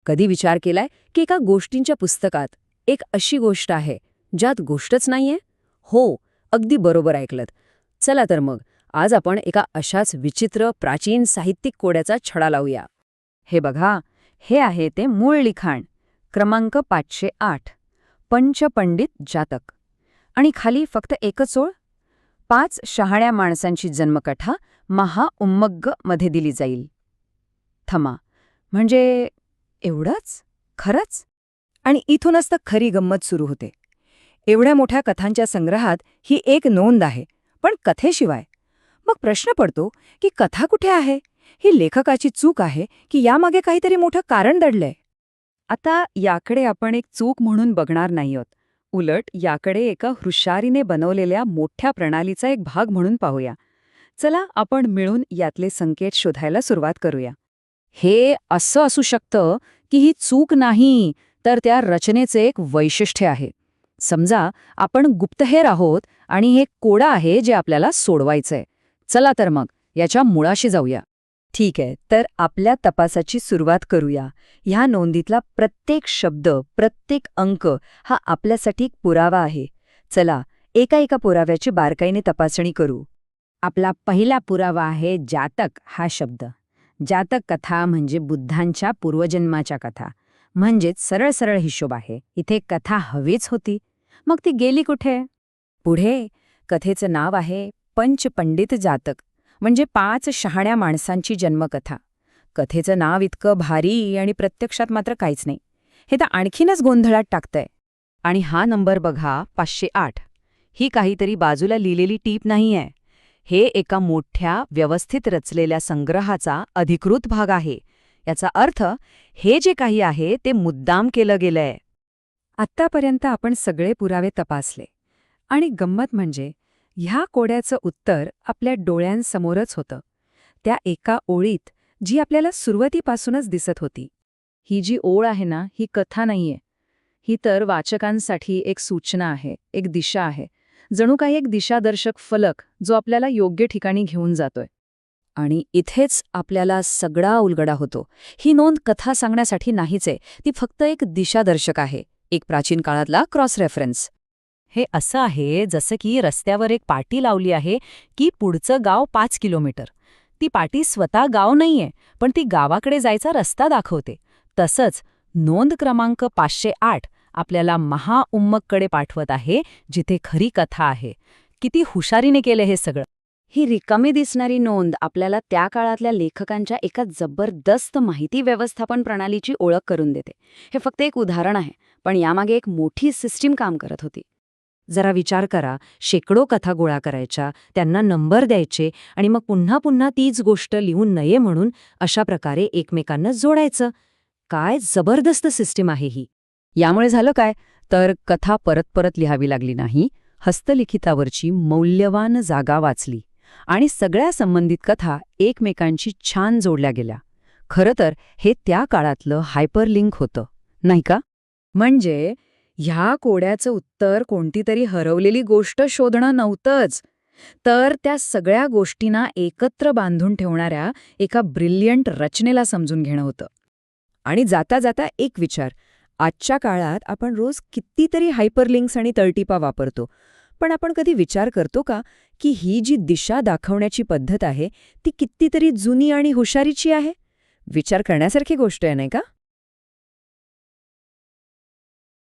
कधी विचार केलाय की एका गोष्टींच्या पुस्तकात एक अशी गोष्ट आहे ज्यात गोष्टच नाहीये? हो, अगदी बरोबर ऐकलत. चला तर मग आज आपण एका अशाच विचित्र प्राचीन साहित्यिक कोड्याचा छडा लावूया. हे बघा, हे आहे ते मूळ लिखाण, क्रमांक 508, पंचपंडित जातक. आणि खाली फक्त एकच ओळ, 5 शहाण्या माणसांची जन्मकथा महाउम्मग्ग मध्ये दिली जाईल. थमा, म्हणजे एवढंच? खरंच? आणि इथूनच तर खरी गंमत सुरू होते. एवढ्या मोठ्या कथांच्या संग्रहात ही एक नोंद आहे, पण कथेशिवाय. मग प्रश्न पडतो की कथा कुठे आहे? ही लेखकाची चूक आहे की यामागे काहीतरी मोठं कारण दडलंय? आता याकडे आपण एक चूक म्हणून बघणार नाही आहोत. उलट याकडे एका हुशारीने बनवलेल्या मोठ्या प्रणालीचा एक भाग म्हणून पाहूया. चला आपण मिळून यातले संकेत शोधायला सुरुवात करूया. हे असं असू शकतं की ही चूक नाही, तर त्या रचनेचे एक वैशिष्ट्य आहे. समजा आपण गुप्तहेर आहोत आणि हे कोडा आहे जे आपल्याला सोडवायचंय. चला तर मग याच्या मुळाशी जाऊया. ठीक आहे, तर आपल्या तपासाची सुरुवात करूया. ह्या नोंदीतला प्रत्येक शब्द, प्रत्येक अंक हा आपल्यासाठी एक पुरावा आहे. चला, एका पुराव्याची बारकाईने तपासणी करू. आपला पहिला पुरावा आहे जातक हा शब्द. जातक कथा म्हणजे बुद्धांच्या पूर्वजन्माच्या कथा. म्हणजेच सरळ सरळ हिशोब आहे. इथे कथा हवीच होती, मग ती गेली कुठे? पुढे कथेचं नाव आहे पंचपंडित जातक, म्हणजे 5 शहाण्या माणसांची जन्मकथा. कथेचं नाव इतकं भारी आणि प्रत्यक्षात मात्र काहीच नाही. हे तर आणखीनच गोंधळात टाकतंय. आणि हा नंबर बघा, 508. ही काहीतरी बाजूला लिहिलेली टीप नाहीये. हे एका मोठ्या व्यवस्थित रचलेल्या संग्रहाचा अधिकृत भाग आहे. याचा अर्थ हे जे काही आहे ते मुद्दाम केलं गेलंय. आत्तापर्यंत आपण सगळे पुरावे तपासले, आणि गंमत म्हणजे ह्या कोड्याचं उत्तर आपल्या डोळ्यांसमोरच होतं. त्या एका ओळीत जी आपल्याला सुरुवातीपासूनच दिसत होती. ही जी ओळ आहे ना, ही कथा नाहीये. ही तर वाचकांसाठी एक सूचना आहे, एक दिशा आहे. जणू काही एक दिशादर्शक फलक जो आपल्याला योग्य ठिकाणी घेऊन जातोय. आणि इथेच आपल्याला सगळा उलगडा होतो. ही नोंद कथा सांगण्यासाठी नाहीच आहे, ती फक्त एक दिशादर्शक आहे, एक प्राचीन काळातला क्रॉस रेफरन्स. हे असं आहे जसं की रस्त्यावर एक पाटी लावली आहे की पुढचं गाव 5 किलोमीटर. ती पाटी स्वतः गाव नाहीये, पण ती गावाकडे जायचा रस्ता दाखवते. तसंच नोंद क्रमांक 508 आपल्याला महाउम्मगकडे पाठवत आहे, जिथे खरी कथा आहे. किती हुशारीने केलं हे सगळं. ही रिकामी दिसणारी नोंद आपल्याला त्या काळातल्या लेखकांच्या एका जबरदस्त माहिती व्यवस्थापन प्रणालीची ओळख करून देते. हे फक्त एक उदाहरण आहे, पण यामागे एक मोठी सिस्टीम काम करत होती. जरा विचार करा, शेकडो कथा गोळा करायच्या, त्यांना नंबर द्यायचे आणि मग पुन्हा पुन्हा तीच गोष्ट लिहू नये म्हणून अशा प्रकारे एकमेकांना जोडायचं. काय जबरदस्त सिस्टीम आहे ही. यामुळे झालं काय, तर कथा परत परत लिहावी लागली नाही, हस्तलिखितावरची मौल्यवान जागा वाचली आणि सगळ्या संबंधित कथा एकमेकांशी छान जोडल्या गेल्या. खरं तर हे त्या काळातलं हायपरलिंक होतं, नाही का? म्हणजे ह्या कोड्याचं उत्तर कोणतीतरी हरवलेली गोष्ट शोधणं नव्हतंच, तर त्या सगळ्या गोष्टींना एकत्र बांधून ठेवणाऱ्या एका ब्रिलियंट रचनेला समजून घेणं होतं. आणि जाता जाता एक विचार, आजच्या काळात आपण रोज कितीतरी हायपरलिंक्स आणि तळटीपा वापरतो, पण आपण कधी विचार करतो का की ही जी दिशा दाखवण्याची पद्धत आहे ती कितीतरी जुनी आणि हुशारीची आहे? विचार करण्यासारखी गोष्ट आहे, नाही का?